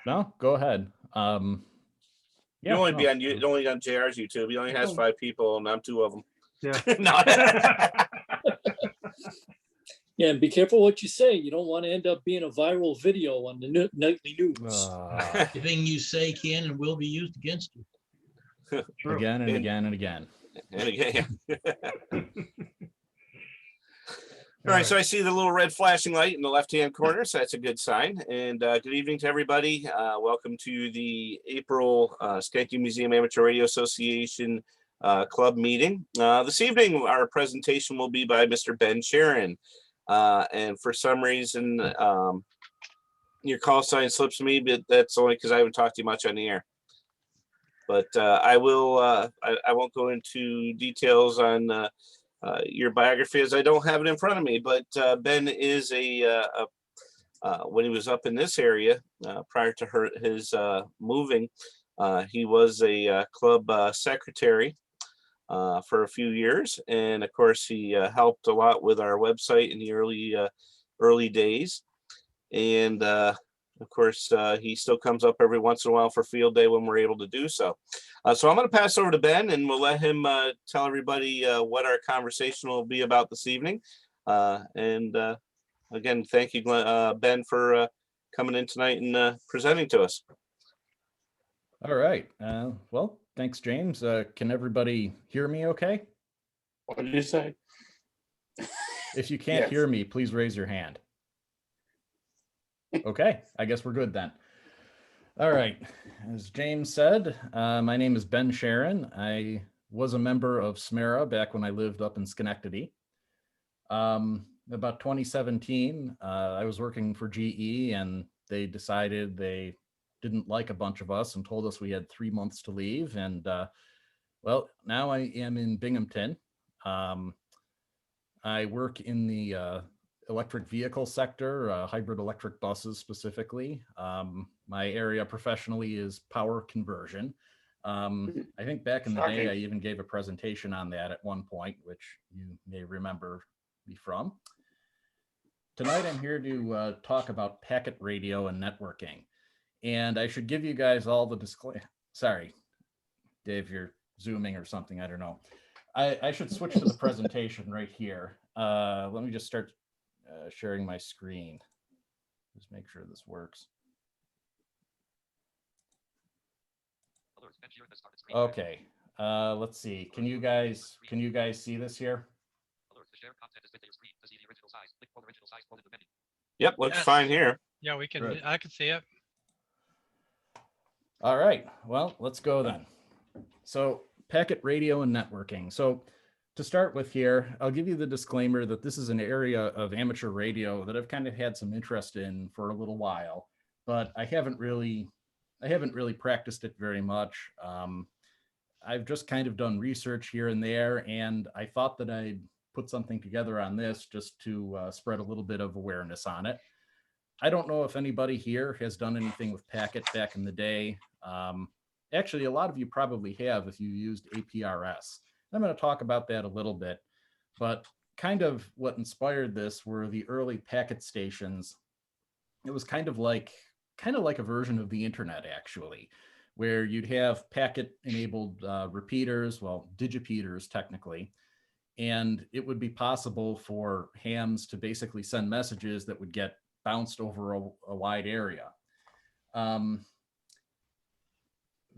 No, go ahead. You only be on only on JR's YouTube. He only has 5 people, and I'm 2 of them. Yeah. No. Yeah, and be careful what you say. You don't want to end up being a viral video on the nightly news. Everything you say can and will be used against you. Again and again and again. And again. All right, so I see the little red flashing light in the left-hand corner, so that's a good sign. And good evening to everybody. Welcome to the April Schenectady Museum Amateur Radio Association club meeting. This evening, our presentation will be by Mr. Ben Sharon. And for some reason, your call sign slips me, but that's only because I haven't talked to you much on the air. But I won't go into details on your biography as I don't have it in front of me. But Ben is when he was up in this area prior to his moving, he was a club secretary for a few years, and of course he helped a lot with our website in the early days, and of course he still comes up every once in a while for field day when we're able to do so. So I'm going to pass over to Ben, and we'll let him tell everybody what our conversation will be about this evening. And again, thank you, Ben, for coming in tonight and presenting to us. All right. Well, thanks, James. Can everybody hear me okay? What did you say? If you can't hear me, please raise your hand. Okay, I guess we're good then. All right. As James said, my name is Ben Sharon. I was a member of SMERA back when I lived up in Schenectady. About 2017, I was working for GE, and they decided they didn't like a bunch of us and told us we had 3 months to leave. And well, now I am in Binghamton. I work in the electric vehicle sector, hybrid electric buses specifically. My area professionally is power conversion. I think back in the day, I even gave a presentation on that at one point, which you may remember me from. Tonight, I'm here to talk about packet radio and networking. And I should give you guys all the disclaimer. Sorry, Dave, you're zooming or something. I don't know. I should switch to the presentation right here. Let me just start sharing my screen. Just make sure this works. Okay. Let's see. Can you guys see this here? Yep, looks fine here. Yeah, we can. Good. I can see it. All right. Well, let's go then. So, packet radio and networking. So, to start with here, I'll give you the disclaimer that this is an area of amateur radio that I've kind of had some interest in for a little while, but I haven't really practiced it very much. I've just kind of done research here and there, and I thought that I'd put something together on this just to spread a little bit of awareness on it. I don't know if anybody here has done anything with packet back in the day. Actually, a lot of you probably have if you used APRS. I'm going to talk about that a little bit, but kind of what inspired this were the early packet stations. It was kind of like a version of the internet, actually, where you'd have packet-enabled repeaters, well, digipeaters technically, and it would be possible for hams to basically send messages that would get bounced over a wide area.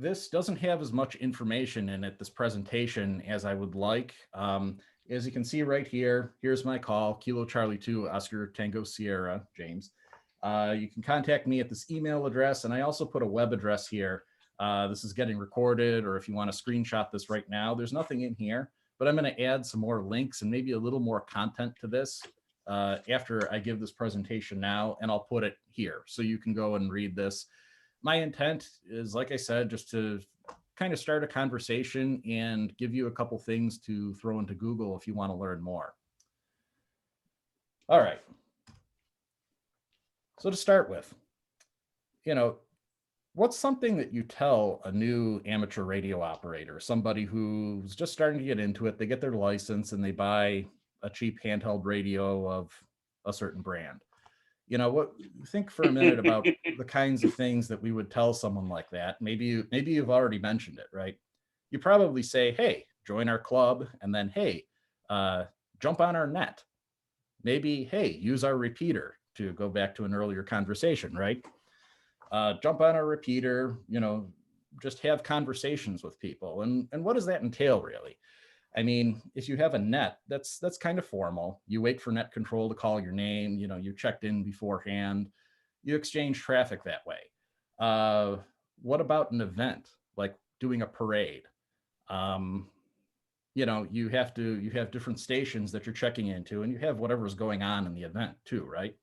This doesn't have as much information in it, this presentation, as I would like. As you can see right here, here's my call, Kilo Charlie 2, Oscar Tango Sierra, James. You can contact me at this email address, and I also put a web address here. This is getting recorded, or if you want to screenshot this right now, there's nothing in here, but I'm going to add some more links and maybe a little more content to this after I give this presentation now, and I'll put it here so you can go and read this. My intent is, like I said, just to kind of start a conversation and give you a couple things to throw into Google if you want to learn more. All right. So to start with, what's something that you tell a new amateur radio operator, somebody who's just starting to get into it, they get their license and they buy a cheap handheld radio of a certain brand. What, think for a minute about the kinds of things that we would tell someone like that. Maybe you've already mentioned it, right? You probably say, hey, join our club, and then, hey, jump on our net. Maybe, hey, use our repeater, to go back to an earlier conversation, right? Jump on our repeater, just have conversations with people. And what does that entail, really? I mean, if you have a net, that's kind of formal. You wait for net control to call your name. You checked in beforehand. You exchange traffic that way. What about an event like doing a parade? You have different stations that you're checking into, and you have whatever's going on in the event too, right?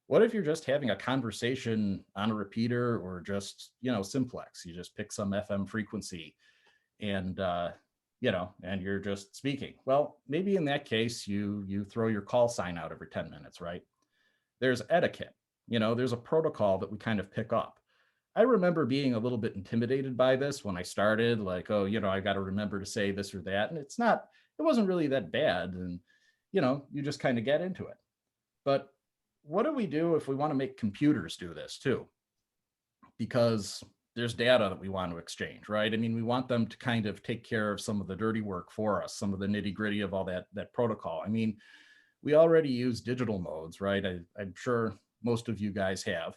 What if you're just having a conversation on a repeater, or just, simplex? You just pick some FM frequency, and and you're just speaking. Well, maybe in that case, you throw your call sign out every 10 minutes, right? There's etiquette. There's a protocol that we kind of pick up. I remember being a little bit intimidated by this when I started, like, oh, I got to remember to say this or that. And it wasn't really that bad. And, you just kind of get into it. But what do we do if we want to make computers do this too? Because there's data that we want to exchange, right? I mean, we want them to kind of take care of some of the dirty work for us, some of the nitty gritty of all that protocol. I mean, we already use digital modes, right? I'm sure most of you guys have.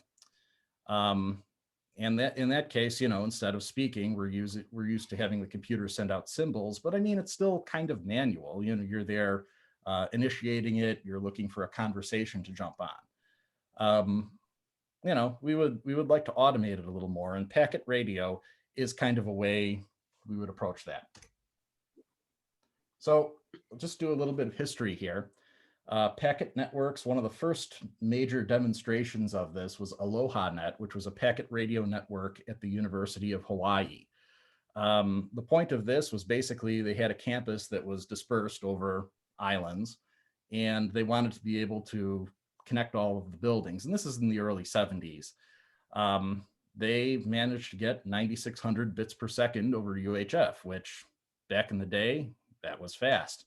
And that in that case, instead of speaking, we're used to having the computer send out symbols, but I mean, it's still kind of manual. You're there initiating it, you're looking for a conversation to jump on. We would like to automate it a little more, and packet radio is kind of a way we would approach that. So I'll just do a little bit of history here. Packet networks, one of the first major demonstrations of this was Aloha Net, which was a packet radio network at the University of Hawaii. The point of this was basically they had a campus that was dispersed over islands, and they wanted to be able to connect all of the buildings. And this is in the early 70s. They managed to get 9,600 bits per second over UHF, which back in the day, that was fast.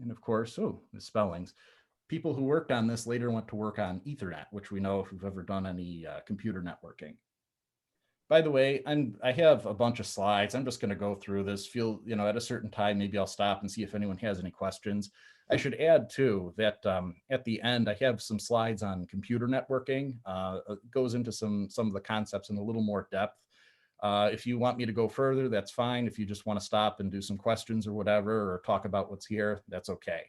And of course, the spellings. People who worked on this later went to work on Ethernet, which we know if we've ever done any computer networking. By the way, I have a bunch of slides. I'm just going to go through this. At a certain time, maybe I'll stop and see if anyone has any questions. I should add too that at the end, I have some slides on computer networking. It goes into some of the concepts in a little more depth. If you want me to go further, that's fine. If you just want to stop and do some questions or whatever, or talk about what's here, that's okay.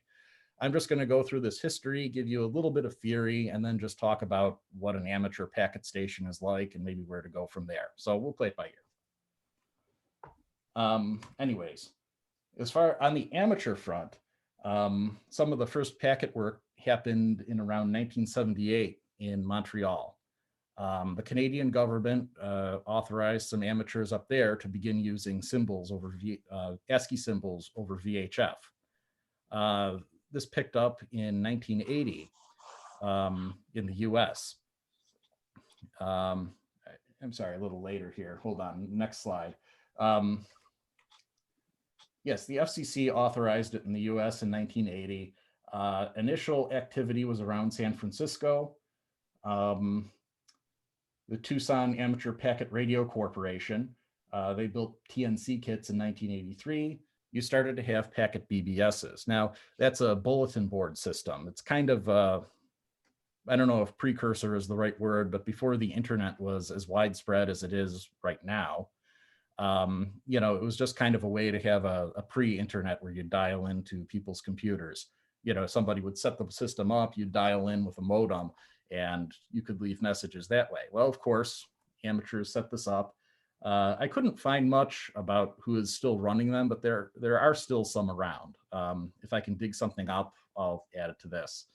I'm just going to go through this history, give you a little bit of theory, and then just talk about what an amateur packet station is like and maybe where to go from there. So we'll play it by ear. Anyways, as far on the amateur front, some of the first packet work happened in around 1978 in Montreal. The Canadian government authorized some amateurs up there to begin using symbols over ASCII symbols over VHF. This picked up in 1980 in the US. I'm sorry, a little later here. Hold on, next slide. Yes, the FCC authorized it in the US in 1980. Initial activity was around San Francisco. The Tucson Amateur Packet Radio Corporation, they built TNC kits in 1983. You started to have packet BBSs. Now, that's a bulletin board system. It's kind of, I don't know if precursor is the right word, but before the internet was as widespread as it is right now, it was just kind of a way to have a pre-internet where you dial into people's computers. Somebody would set the system up, you dial in with a modem, and you could leave messages that way. Well, of course, amateurs set this up. I couldn't find much about who is still running them, but there are still some around. If I can dig something up, I'll add it to this.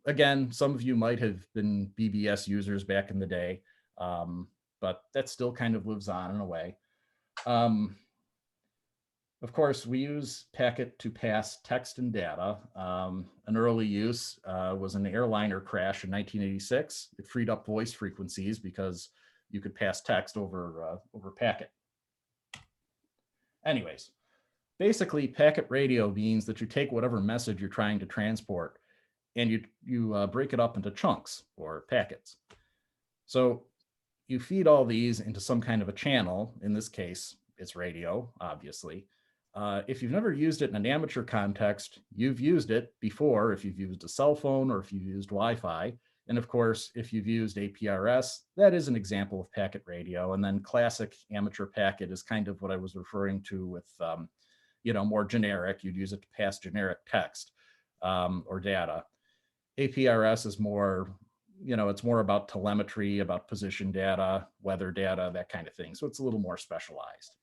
Again, some of you might have been BBS users back in the day, but that still kind of lives on in a way. Of course, we use packet to pass text and data. An early use was an airliner crash in 1986. It freed up voice frequencies because you could pass text over packet. Anyways, basically packet radio means that you take whatever message you're trying to transport and you break it up into chunks or packets. So you feed all these into some kind of a channel. In this case, it's radio, obviously. If you've never used it in an amateur context, you've used it before if you've used a cell phone or if you've used Wi-Fi. And of course, if you've used APRS, that is an example of packet radio. And then classic amateur packet is kind of what I was referring to with, more generic. You'd use it to pass generic text or data. APRS is more, it's more about telemetry, about position data, weather data, that kind of thing. So it's a little more specialized.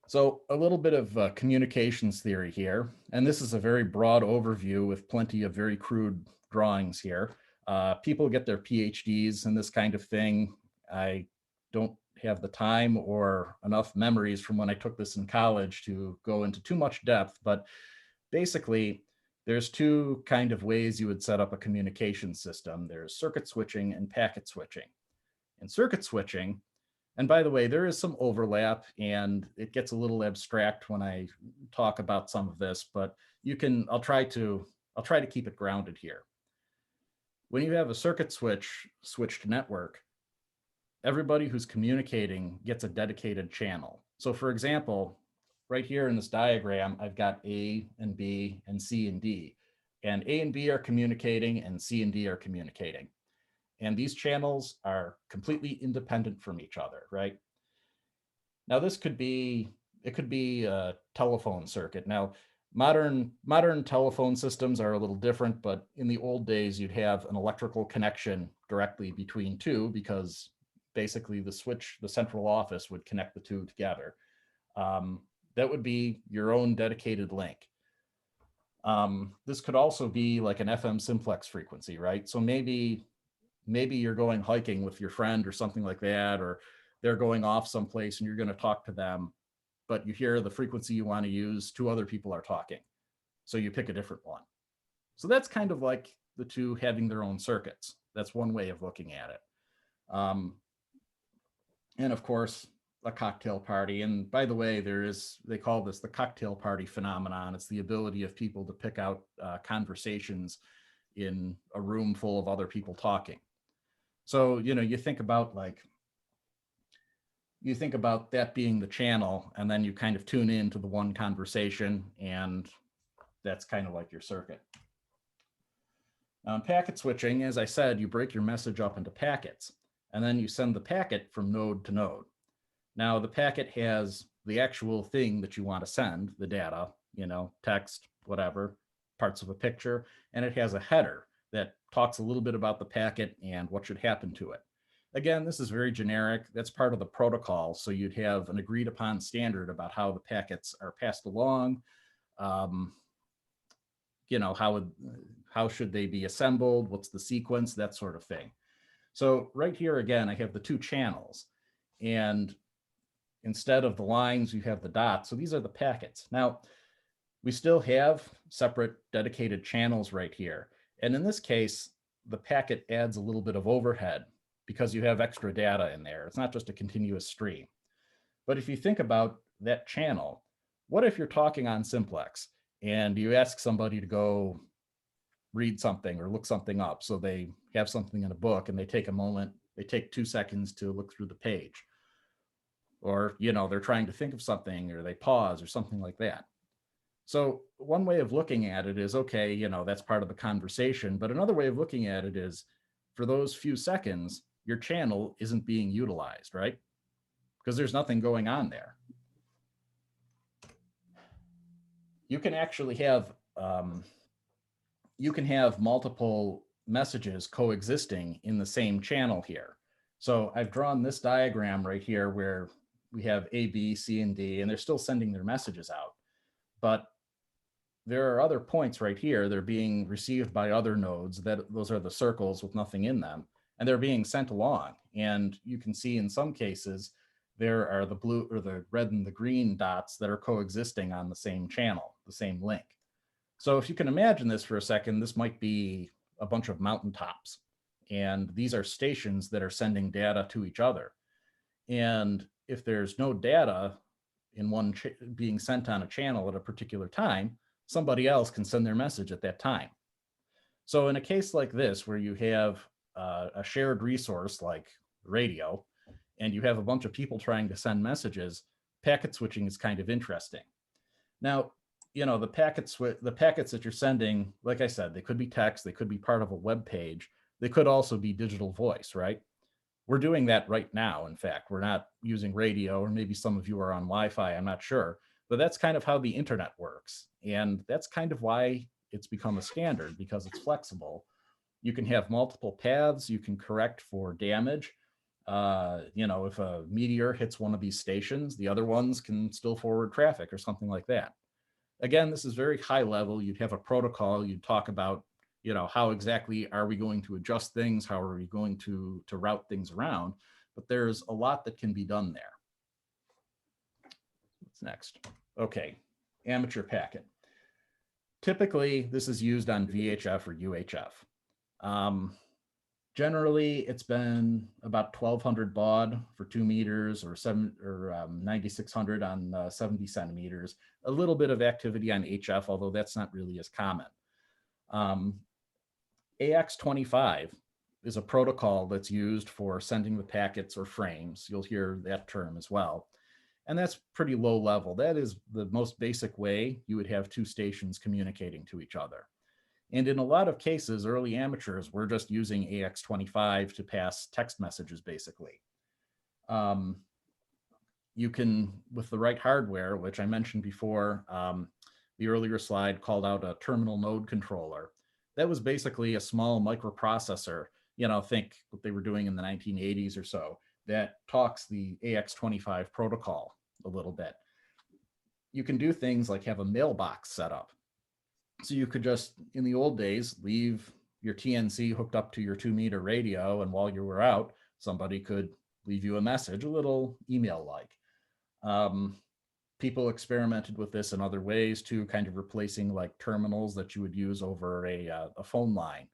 So a little bit of communications theory here, and this is a very broad overview with plenty of very crude drawings here. People get their PhDs in this kind of thing. I don't have the time or enough memories from when I took this in college to go into too much depth, but basically there's two kind of ways you would set up a communication system. There's circuit switching and packet switching. And circuit switching, and by the way, there is some overlap and it gets a little abstract when I talk about some of this, but I'll try to keep it grounded here. When you have a circuit switched network, everybody who's communicating gets a dedicated channel. So for example, right here in this diagram, I've got A and B and C and D, and A and B are communicating and C and D are communicating. And these channels are completely independent from each other, right? Now it could be a telephone circuit. Now, modern telephone systems are a little different, but in the old days, you'd have an electrical connection directly between two because basically the central office would connect the two together. That would be your own dedicated link. This could also be like an FM simplex frequency, right? So maybe you're going hiking with your friend or something like that, or they're going off someplace and you're going to talk to them, but you hear the frequency you want to use, two other people are talking. So you pick a different one. So that's kind of like the two having their own circuits. That's one way of looking at it. And of course, a cocktail party. And by the way, they call this the cocktail party phenomenon. It's the ability of people to pick out conversations in a room full of other people talking. So, you think about that being the channel, and then you kind of tune into the one conversation, and that's kind of like your circuit. Now in packet switching, as I said, you break your message up into packets, and then you send the packet from node to node. Now the packet has the actual thing that you want to send, the data, text, whatever, parts of a picture, and it has a header that talks a little bit about the packet and what should happen to it. Again, this is very generic. That's part of the protocol. So you'd have an agreed upon standard about how the packets are passed along. How should they be assembled? What's the sequence? That sort of thing. So right here, again, I have the two channels, and instead of the lines, you have the dots. So these are the packets. Now, we still have separate dedicated channels right here. And in this case, the packet adds a little bit of overhead because you have extra data in there. It's not just a continuous stream. But if you think about that channel, what if you're talking on simplex and you ask somebody to go read something or look something up? So they have something in a book and they take a moment, they take 2 seconds to look through the page. Or, they're trying to think of something, or they pause or something like that. So one way of looking at it is, okay, that's part of the conversation. But another way of looking at it is, for those few seconds, your channel isn't being utilized, right? Because there's nothing going on there. You can actually have, multiple messages coexisting in the same channel here. So I've drawn this diagram right here where we have A, B, C, and D, and they're still sending their messages out. But there are other points right here. They're being received by other nodes. Those are the circles with nothing in them, and they're being sent along. And you can see in some cases, there are the blue or the red and the green dots that are coexisting on the same channel, the same link. So if you can imagine this for a second, this might be a bunch of mountaintops. And these are stations that are sending data to each other. And if there's no data in one being sent on a channel at a particular time, somebody else can send their message at that time. So in a case like this, where you have a shared resource like radio, and you have a bunch of people trying to send messages, packet switching is kind of interesting. Now, the packets that you're sending, like I said, they could be text, they could be part of a web page, they could also be digital voice, right? We're doing that right now. In fact, we're not using radio, or maybe some of you are on Wi-Fi, I'm not sure, but that's kind of how the internet works. And that's kind of why it's become a standard, because it's flexible. You can have multiple paths, you can correct for damage. If a meteor hits one of these stations, the other ones can still forward traffic or something like that. Again, this is very high level. You'd have a protocol, you'd talk about, how exactly are we going to adjust things? How are we going to route things around? But there's a lot that can be done there. What's next? Okay, amateur packet. Typically, this is used on VHF or UHF. Generally, it's been about 1,200 baud for 2 meters, or 9,600 on 70 centimeters. A little bit of activity on HF, although that's not really as common. AX25 is a protocol that's used for sending the packets or frames. You'll hear that term as well. And that's pretty low level. That is the most basic way you would have two stations communicating to each other. And in a lot of cases, early amateurs were just using AX25 to pass text messages, basically. You can, with the right hardware, which I mentioned before, the earlier slide called out a terminal node controller. That was basically a small microprocessor, think what they were doing in the 1980s or so, that talks the AX25 protocol a little bit. You can do things like have a mailbox set up. So you could just, in the old days, leave your TNC hooked up to your 2-meter radio, and while you were out, somebody could leave you a message, a little email-like. People experimented with this in other ways too, kind of replacing like terminals that you would use over a phone line,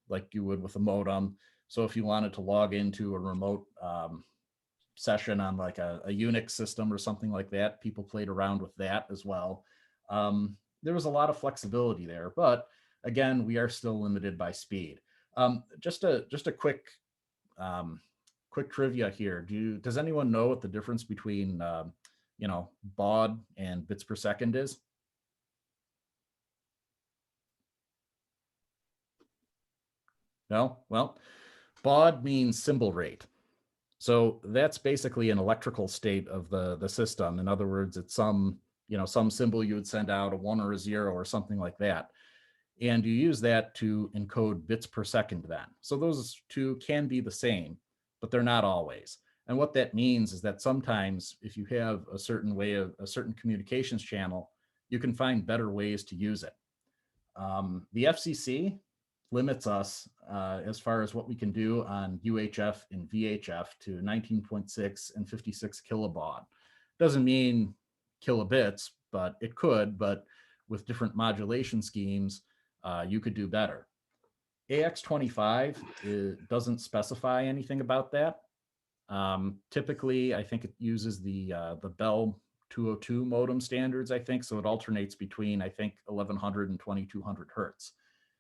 like you would with a modem. So if you wanted to log into a remote session on like a Unix system or something like that, people played around with that as well. There was a lot of flexibility there, but again, we are still limited by speed. Just a quick trivia here. Does anyone know what the difference between baud and bits per second is? No? Well, baud means symbol rate. So that's basically an electrical state of the system. In other words, it's some symbol you would send out, a 1 or a 0 or something like that. And you use that to encode bits per second then. So those two can be the same, but they're not always. And what that means is that sometimes if you have a certain way of a certain communications channel, you can find better ways to use it. The FCC limits us as far as what we can do on UHF and VHF to 19.6 and 56 kilobaud. Doesn't mean kilobits, but it could, but with different modulation schemes, you could do better. AX25 doesn't specify anything about that. Typically, I think it uses the Bell 202 modem standards, I think. So it alternates between, I think, 1100 and 2200 hertz.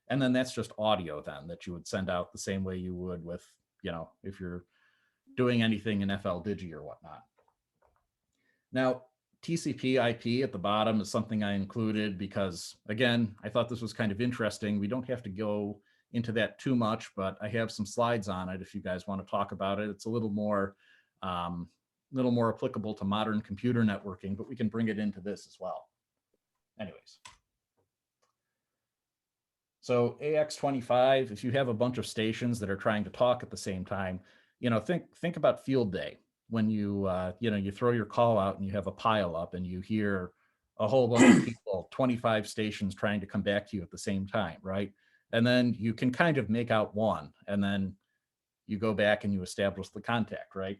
And then that's just audio then that you would send out the same way you would with, if you're doing anything in FL Digi or whatnot. Now, TCP IP at the bottom is something I included because, again, I thought this was kind of interesting. We don't have to go into that too much, but I have some slides on it if you guys want to talk about it. It's a little more applicable to modern computer networking, but we can bring it into this as well. Anyways. So AX25, if you have a bunch of stations that are trying to talk at the same time, think about field day when you throw your call out and you have a pile up and you hear a whole bunch of people, 25 stations trying to come back to you at the same time, right? And then you can kind of make out one, and then you go back and you establish the contact, right?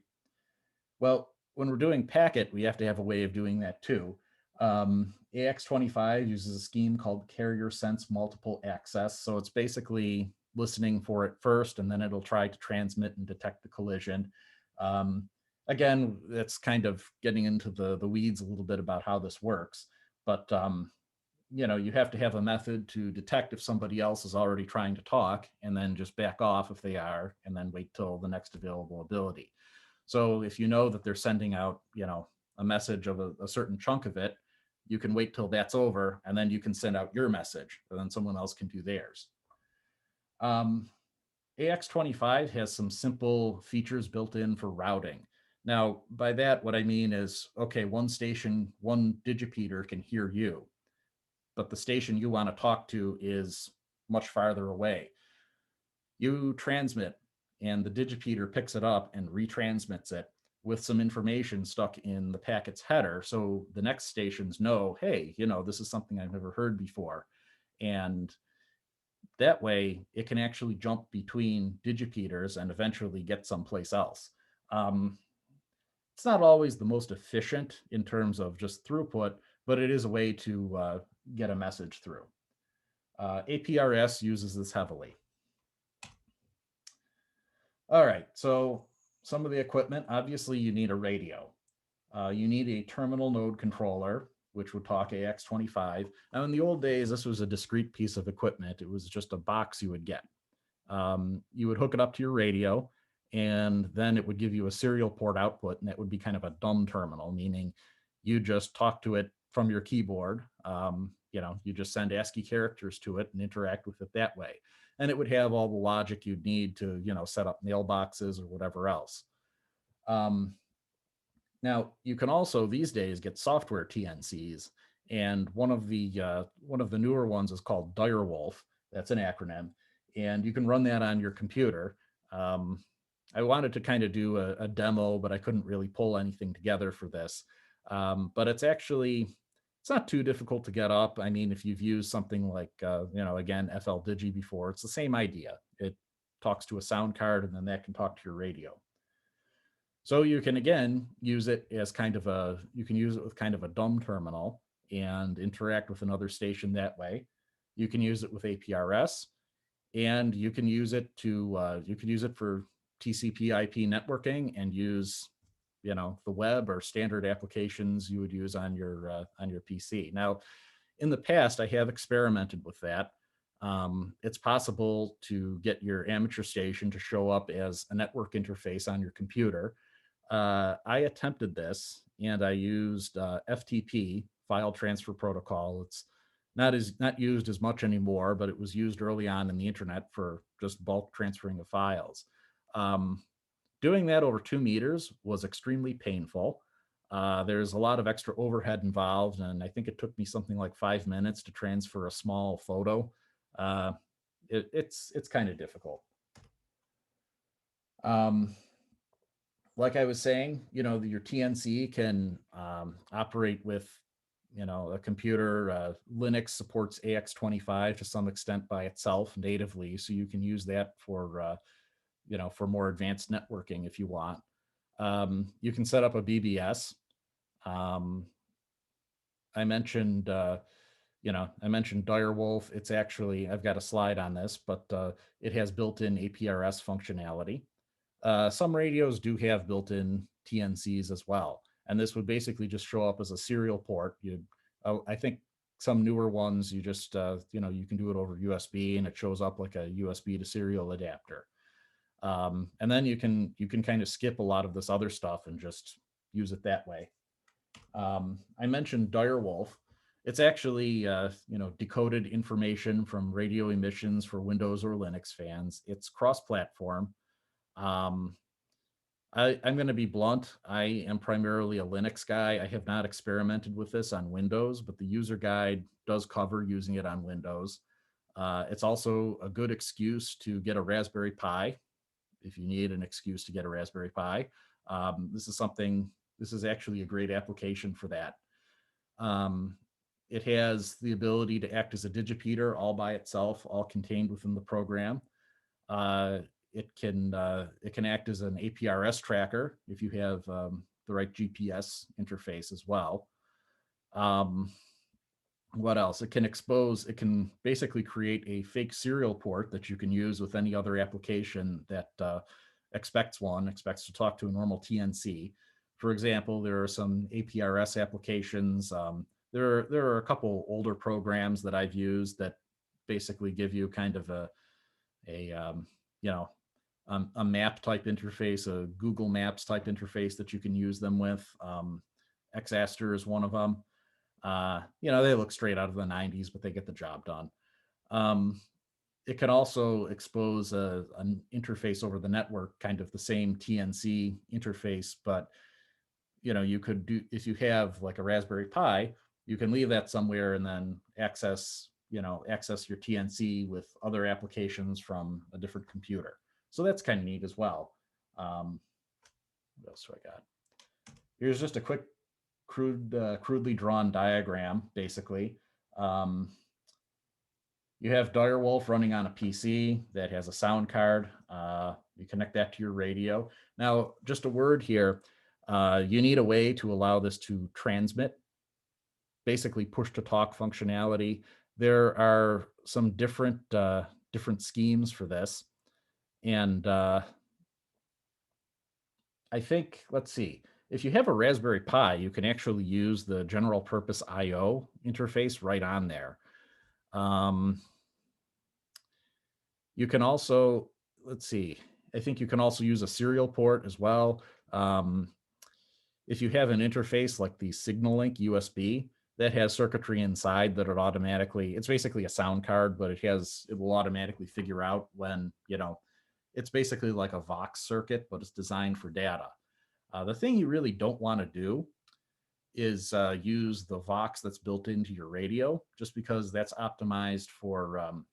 Well, when we're doing packet, we have to have a way of doing that too. AX25 uses a scheme called carrier sense multiple access. So it's basically listening for it first, and then it'll try to transmit and detect the collision. Again, that's kind of getting into the weeds a little bit about how this works, but you have to have a method to detect if somebody else is already trying to talk, and then just back off if they are, and then wait till the next available ability. So if you know that they're sending out, a message of a certain chunk of it, you can wait till that's over, and then you can send out your message, and then someone else can do theirs. AX25 has some simple features built in for routing. Now, by that, what I mean is, okay, one station, one digipeater can hear you, but the station you want to talk to is much farther away. You transmit, and the digipeater picks it up and retransmits it with some information stuck in the packet's header. So the next stations know, hey, this is something I've never heard before. And that way it can actually jump between digipeaters and eventually get someplace else. It's not always the most efficient in terms of just throughput, but it is a way to get a message through. APRS uses this heavily. All right, so some of the equipment, obviously you need a radio. You need a terminal node controller, which would talk AX25. Now in the old days, this was a discrete piece of equipment. It was just a box you would get. You would hook it up to your radio, and then it would give you a serial port output, and that would be kind of a dumb terminal, meaning you just talk to it from your keyboard. You just send ASCII characters to it and interact with it that way. And it would have all the logic you'd need to, set up mailboxes or whatever else. Now, you can also these days get software TNCs, and one of the newer ones is called Direwolf. That's an acronym, and you can run that on your computer. I wanted to kind of do a demo, but I couldn't really pull anything together for this. But it's not too difficult to get up. I mean, if you've used something like, again, FL Digi before, it's the same idea. It talks to a sound card, and then that can talk to your radio. So you can, again, use it with kind of a dumb terminal and interact with another station that way. You can use it with APRS, and you can use it for TCP/IP networking and use, the web or standard applications you would use on your PC. Now, in the past, I have experimented with that. It's possible to get your amateur station to show up as a network interface on your computer. I attempted this, and I used FTP, file transfer protocol. It's not used as much anymore, but it was used early on in the internet for just bulk transferring of files. Doing that over 2 meters was extremely painful. There's a lot of extra overhead involved, and I think it took me something like 5 minutes to transfer a small photo. It's kind of difficult. Like I was saying, your TNC can operate with, a computer. Linux supports AX25 to some extent by itself natively, so you can use that for more advanced networking if you want. You can set up a BBS. I mentioned Direwolf. It's actually, I've got a slide on this, but it has built-in APRS functionality. Some radios do have built-in TNCs as well, and this would basically just show up as a serial port. I think some newer ones, you just you can do it over USB, and it shows up like a USB to serial adapter. And then you can kind of skip a lot of this other stuff and just use it that way. I mentioned Direwolf. It's actually decoded information from radio emissions for Windows or Linux fans. It's cross-platform. I'm going to be blunt. I am primarily a Linux guy. I have not experimented with this on Windows, but the user guide does cover using it on Windows. It's also a good excuse to get a Raspberry Pi if you need an excuse to get a Raspberry Pi. This is actually a great application for that. It has the ability to act as a digipeater all by itself, all contained within the program. It can act as an APRS tracker if you have the right GPS interface as well. What else? It can basically create a fake serial port that you can use with any other application that expects to talk to a normal TNC. For example, there are some APRS applications. There are a couple older programs that I've used that basically give you kind of a map type interface, a Google Maps type interface that you can use them with. Xaster is one of them. They look straight out of the 90s, but they get the job done. It can also expose an interface over the network, kind of the same TNC interface, but you could do, if you have like a Raspberry Pi, you can leave that somewhere and then access your TNC with other applications from a different computer. So that's kind of neat as well. What else do I got? Here's just a quick crudely drawn diagram, basically. You have Direwolf running on a PC that has a sound card. You connect that to your radio. Now, just a word here. You need a way to allow this to transmit, basically push to talk functionality. There are some different schemes for this. And I think, let's see, if you have a Raspberry Pi, you can actually use the general purpose IO interface right on there. You can also, let's see, I think you can also use a serial port as well. If you have an interface like the SignalLink USB that has circuitry inside that it automatically, it's basically a sound card, but it will automatically figure out when, it's basically like a Vox circuit, but it's designed for data. The thing you really don't want to do is use the Vox that's built into your radio, just because that's optimized for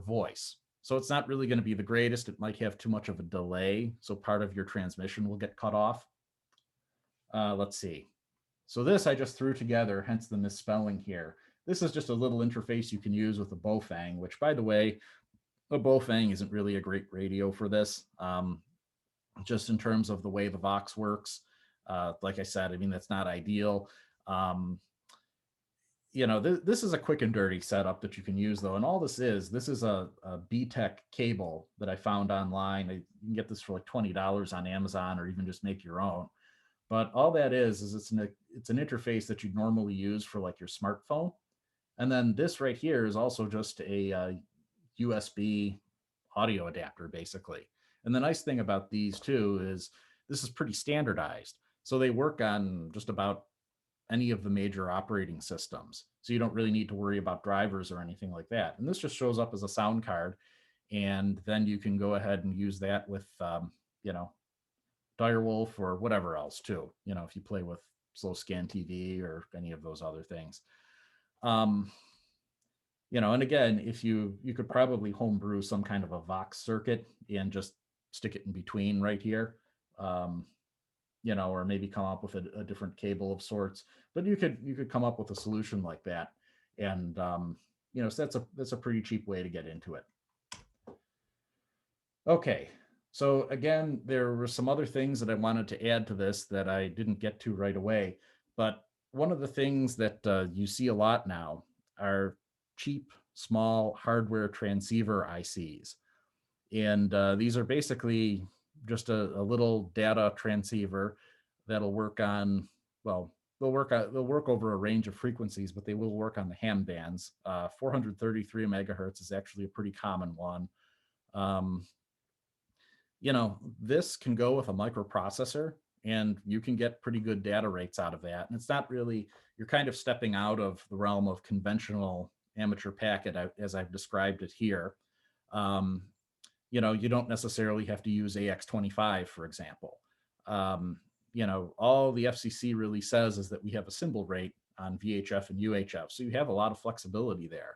voice. So it's not really going to be the greatest. It might have too much of a delay, so part of your transmission will get cut off. Let's see. So this I just threw together, hence the misspelling here. This is just a little interface you can use with a Bofang, which, by the way, a Bofang isn't really a great radio for this. Just in terms of the way the Vox works. Like I said, I mean, that's not ideal. This is a quick and dirty setup that you can use, though. And all this is a BTEC cable that I found online. You can get this for like $20 on Amazon, or even just make your own. But all that is it's an interface that you'd normally use for like your smartphone. And then this right here is also just a USB audio adapter, basically. And the nice thing about these two is this is pretty standardized. So they work on just about any of the major operating systems. So you don't really need to worry about drivers or anything like that. And this just shows up as a sound card. And then you can go ahead and use that with, Direwolf or whatever else too. If you play with Slow Scan TV or any of those other things. And again, if you could probably homebrew some kind of a Vox circuit and just stick it in between right here, or maybe come up with a different cable of sorts. But you could come up with a solution like that, and so that's a pretty cheap way to get into it. Okay, so again, there were some other things that I wanted to add to this that I didn't get to right away. But one of the things that you see a lot now are cheap, small hardware transceiver ICs. And these are basically just a little data transceiver that'll work on, they'll work over a range of frequencies, but they will work on the ham bands. 433 megahertz is actually a pretty common one. This can go with a microprocessor, and you can get pretty good data rates out of that. And it's not really, you're kind of stepping out of the realm of conventional amateur packet as I've described it here. You don't necessarily have to use AX25, for example. All the FCC really says is that we have a symbol rate on VHF and UHF. So you have a lot of flexibility there.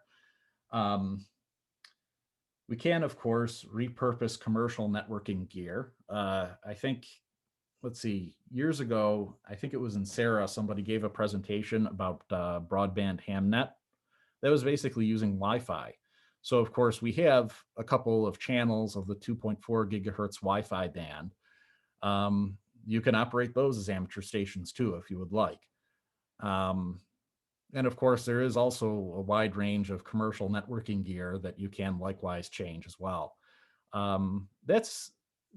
We can, of course, repurpose commercial networking gear. I think, let's see, years ago, I think it was in Sarah, somebody gave a presentation about broadband hamnet that was basically using Wi-Fi. So, of course, we have a couple of channels of the 2.4 gigahertz Wi-Fi band. You can operate those as amateur stations, too, if you would like. And of course, there is also a wide range of commercial networking gear that you can likewise change as well. That's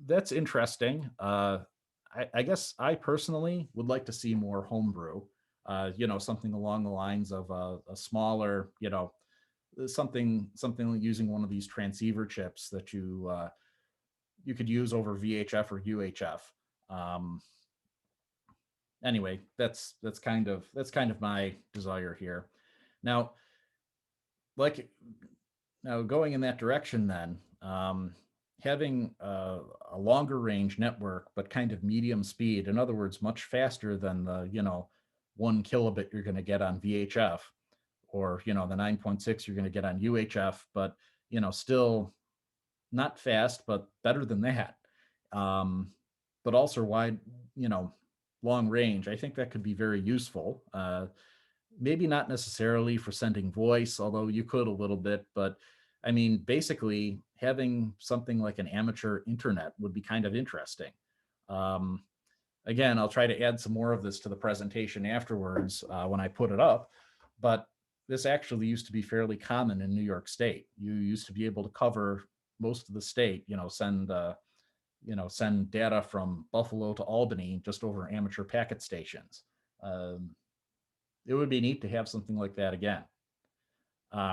that's interesting. I guess I personally would like to see more homebrew. Something along the lines of a smaller, something like using one of these transceiver chips that you could use over VHF or UHF. Um, anyway, that's kind of my desire here. Now, like now going in that direction, then having a longer range network, but kind of medium speed. In other words, much faster than the 1 kilobit you're going to get on VHF, or the 9.6 you're going to get on UHF, but still not fast, but better than that. But also wide, long range. I think that could be very useful. Maybe not necessarily for sending voice, although you could a little bit, but I mean, basically having something like an amateur internet would be kind of interesting. Um, Again, I'll try to add some more of this to the presentation afterwards when I put it up, but this actually used to be fairly common in New York State. You used to be able to cover most of the state, send data from Buffalo to Albany just over amateur packet stations. Um, it would be neat to have something like that again.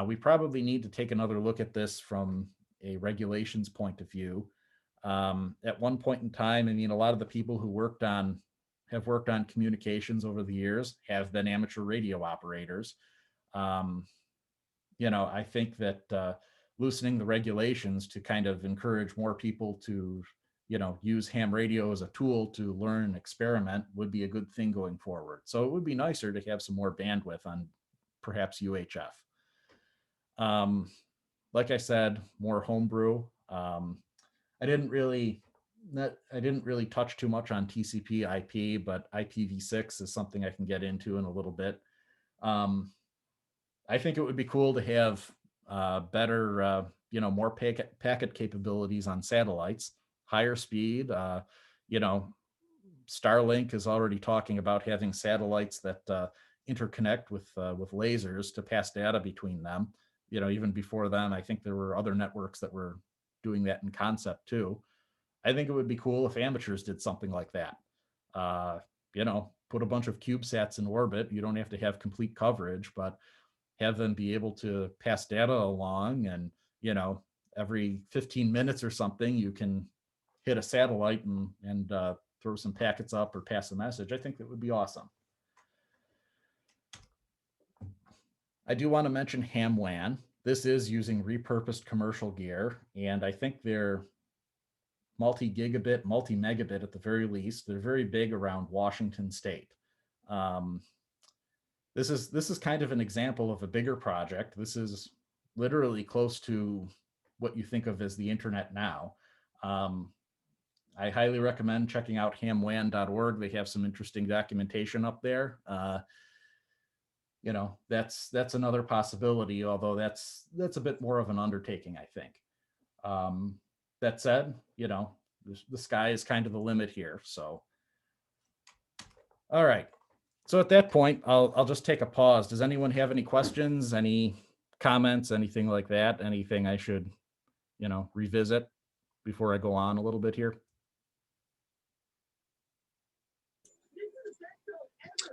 We probably need to take another look at this from a regulations point of view. At one point in time, I mean, a lot of the people who have worked on communications over the years have been amateur radio operators. Um, I think that loosening the regulations to kind of encourage more people to, use ham radio as a tool to learn and experiment would be a good thing going forward. So it would be nicer to have some more bandwidth on perhaps UHF. Um, like I said, more homebrew. I didn't really I didn't really touch too much on TCP IP, but IPv6 is something I can get into in a little bit. I think it would be cool to have better, more packet capabilities on satellites, higher speed. Starlink is already talking about having satellites that interconnect with lasers to pass data between them. Even before then, I think there were other networks that were doing that in concept too. I think it would be cool if amateurs did something like that. Put a bunch of CubeSats in orbit. You don't have to have complete coverage, but have them be able to pass data along, and every 15 minutes or something you can hit a satellite and throw some packets up or pass a message. I think that would be awesome. I do want to mention ham WAN. This is using repurposed commercial gear, and I think they're multi-gigabit, multi-megabit at the very least. They're very big around Washington State. This is kind of an example of a bigger project. This is literally close to what you think of as the internet now. I highly recommend checking out hamwan.org. They have some interesting documentation up there. That's another possibility, although that's a bit more of an undertaking, I think. That said, the sky is kind of the limit here. So, all right. So at that point, I'll just take a pause. Does anyone have any questions, any comments, anything like that? Anything I should, revisit before I go on a little bit here?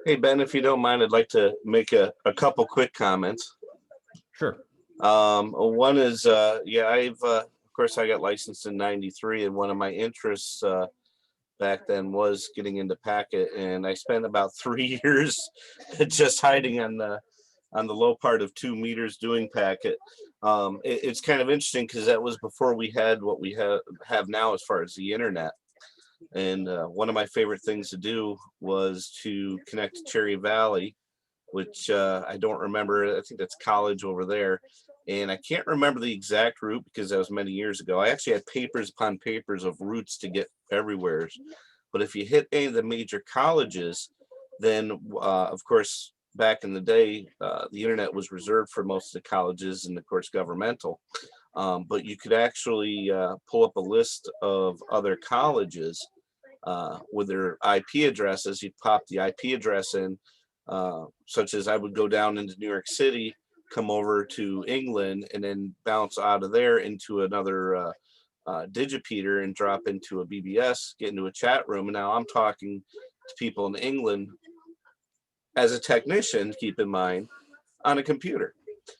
Hey, Ben, if you don't mind, I'd like to make a couple quick comments. Sure. One is, of course, I got licensed in '93, and one of my interests back then was getting into packet, and I spent about 3 years just hiding on the low part of 2 meters doing packet. It's kind of interesting because that was before we had what we have now as far as the internet. And one of my favorite things to do was to connect to Cherry Valley, which I don't remember. I think that's college over there. And I can't remember the exact route because that was many years ago. I actually had papers upon papers of routes to get everywhere. But if you hit any of the major colleges, then of course, back in the day, the internet was reserved for most of the colleges and of course governmental. But you could actually pull up a list of other colleges with their IP addresses. You'd pop the IP address in, such as I would go down into New York City, come over to England, and then bounce out of there into another digipeater and drop into a BBS, get into a chat room. And now I'm talking to people in England as a technician, keep in mind, on a computer.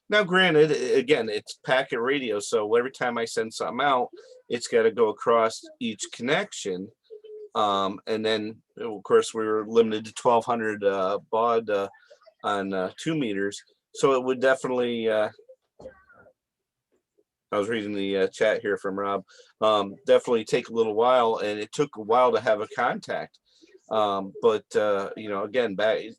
Now, granted, again, it's packet radio. So every time I send something out, it's got to go across each connection. And then, of course, we were limited to 1200 baud on 2 meters. So it would definitely, I was reading the chat here from Rob, definitely take a little while, and it took a while to have a contact. But again,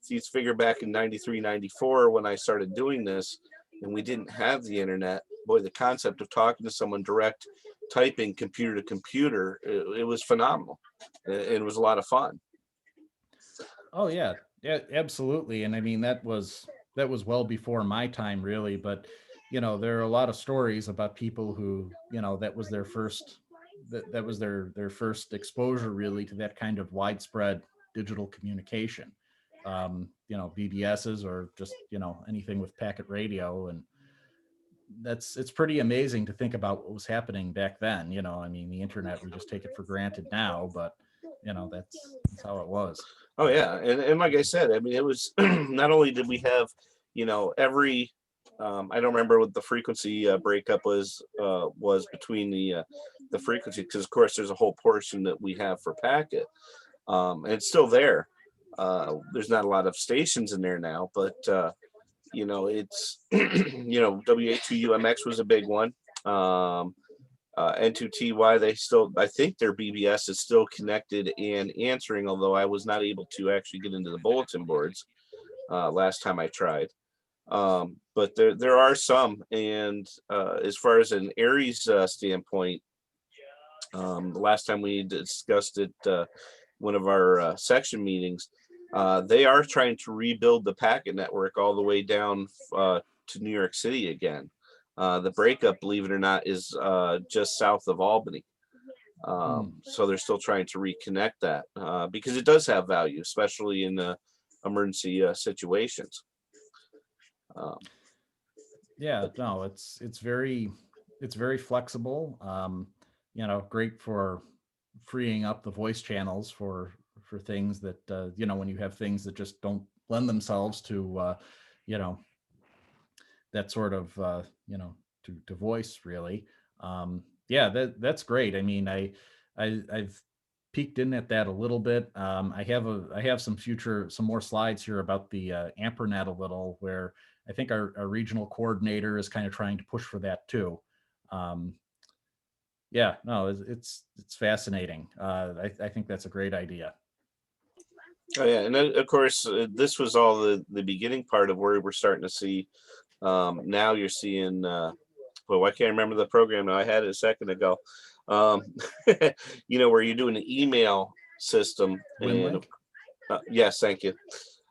you figure back in 93, 94, when I started doing this and we didn't have the internet, boy, the concept of talking to someone direct, typing computer to computer, it was phenomenal. It was a lot of fun. Oh yeah, absolutely. And I mean, that was well before my time, really. But there are a lot of stories about people who, that was their first, that was their first exposure, really, to that kind of widespread digital communication. BBSs or just anything with packet radio, and it's pretty amazing to think about what was happening back then. I mean, the internet, we just take it for granted now, but that's how it was. Oh yeah, and like I said, I mean, it was not only did we have, every, I don't remember what the frequency breakup was between the frequency, because of course there's a whole portion that we have for packet, and it's still there. There's not a lot of stations in there now, but it's WA2UMX was a big one. N2TY, they still, I think their BBS is still connected and answering, although I was not able to actually get into the bulletin boards last time I tried. But there are some, and as far as an Aries standpoint, the last time we discussed it, one of our section meetings, they are trying to rebuild the packet network all the way down to New York City again. The breakup, believe it or not, is just south of Albany. So they're still trying to reconnect that because it does have value, especially in emergency situations. Yeah, no, it's very flexible. Great for freeing up the voice channels for things that when you have things that just don't lend themselves to that sort of to voice, really. That's great. I mean, I've peeked in at that a little bit. I have some more slides here about the AmperNet a little, where I think our regional coordinator is kind of trying to push for that too. It's fascinating. I think that's a great idea. Oh yeah, and then, of course, this was all the beginning part of where we're starting to see. Now you're seeing, well, I can't remember the program now. I had it a second ago. Where you're doing an email system. And, yes, thank you.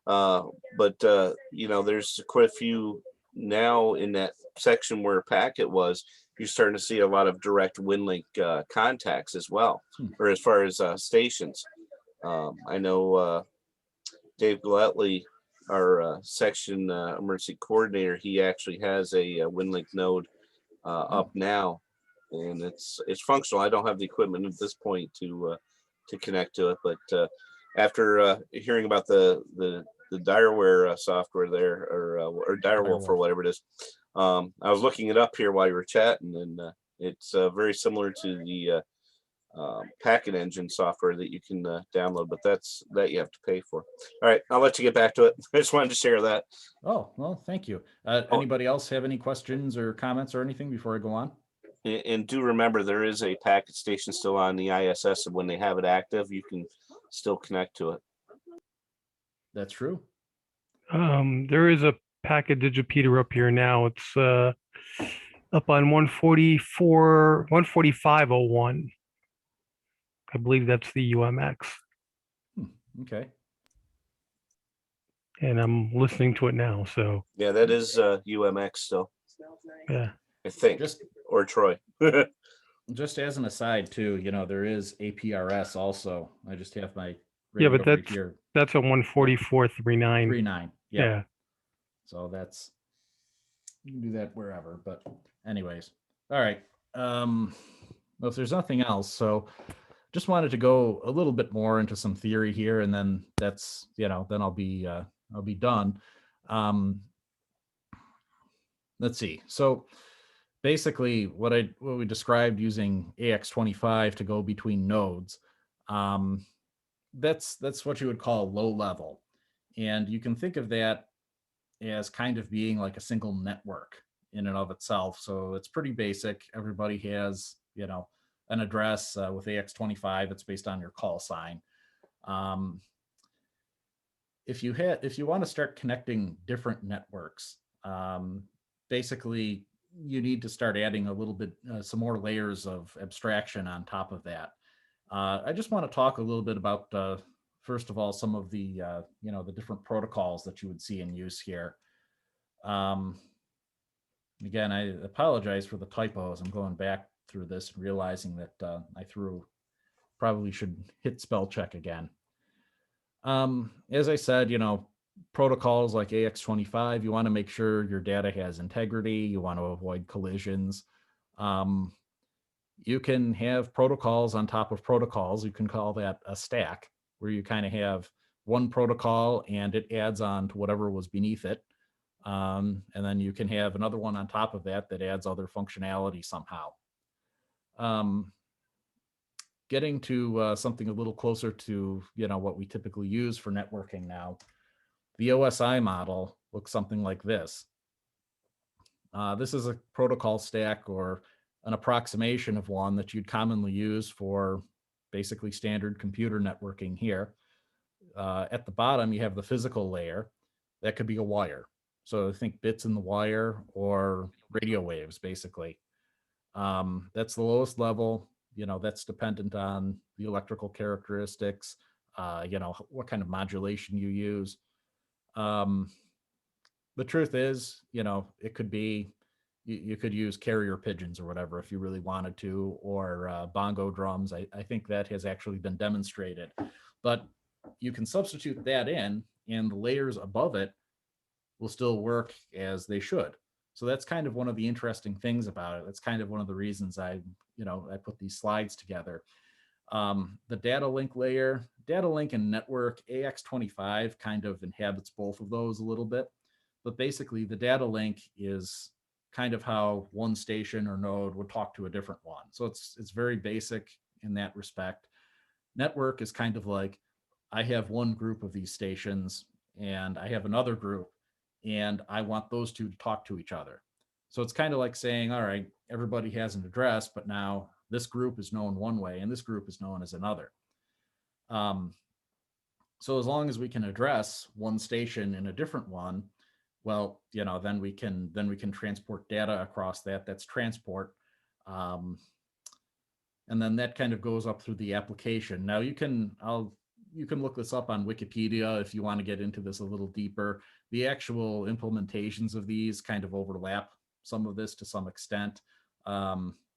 But there's quite a few now in that section where packet was. You're starting to see a lot of direct WinLink contacts as well, or as far as stations. I know Dave Galetley, our section emergency coordinator, he actually has a WinLink node up now, and it's functional. I don't have the equipment at this point to connect to it, but after hearing about the Direware software there, or Direwolf or whatever it is, I was looking it up here while you were chatting, and it's very similar to the packet engine software that you can download, but that you have to pay for. All right, I'll let you get back to it. I just wanted to share that. Oh, well, thank you. Anybody else have any questions or comments or anything before I go on? And do remember, there is a packet station still on the ISS, and when they have it active, you can still connect to it. That's true. There is a packet digipeater up here now. It's up on 145.01. I believe that's the UMX. Okay. And I'm listening to it now. So yeah, that is UMX still. Yeah, I think. Or Troy. Just as an aside too, there is APRS also. I just have my but right here. That's a 144.39. 39. Yeah. So you can do that wherever. But anyways, all right. Well, if there's nothing else, so just wanted to go a little bit more into some theory here, and then that's, then I'll be done. Um, let's see. So basically, what we described using AX25 to go between nodes, um, that's what you would call low level, and you can think of that as kind of being like a single network in and of itself. So it's pretty basic. Everybody has, an address with AX25. It's based on your call sign. Um, if you want to start connecting different networks, basically you need to start adding a little bit, some more layers of abstraction on top of that. I just want to talk a little bit about, first of all, some of the, the different protocols that you would see in use here. Again, I apologize for the typos. I'm going back through this and realizing that probably should hit spell check again. As I said, protocols like AX25, you want to make sure your data has integrity. You want to avoid collisions. You can have protocols on top of protocols. You can call that a stack, where you kind of have one protocol and it adds on to whatever was beneath it. And then you can have another one on top of that that adds other functionality somehow. Getting to something a little closer to, what we typically use for networking now, the OSI model looks something like this. This is a protocol stack, or an approximation of one that you'd commonly use for basically standard computer networking here. At the bottom, you have the physical layer. That could be a wire. So think bits in the wire or radio waves, basically. That's the lowest level. That's dependent on the electrical characteristics, what kind of modulation you use. The truth is, it could be, you could use carrier pigeons or whatever if you really wanted to, or bongo drums. I think that has actually been demonstrated. But you can substitute that in, and the layers above it will still work as they should. So that's kind of one of the interesting things about it. That's kind of one of the reasons I put these slides together. The data link layer, data link and network, AX25 kind of inhabits both of those a little bit. But basically, the data link is kind of how one station or node would talk to a different one. So it's very basic in that respect. Network is kind of like, I have one group of these stations and I have another group, and I want those two to talk to each other. So it's kind of like saying, all right, everybody has an address, but now this group is known one way and this group is known as another. So as long as we can address one station in a different one, well, then we can transport data across that. That's transport. And then that kind of goes up through the application. Now you can look this up on Wikipedia if you want to get into this a little deeper. The actual implementations of these kind of overlap some of this to some extent.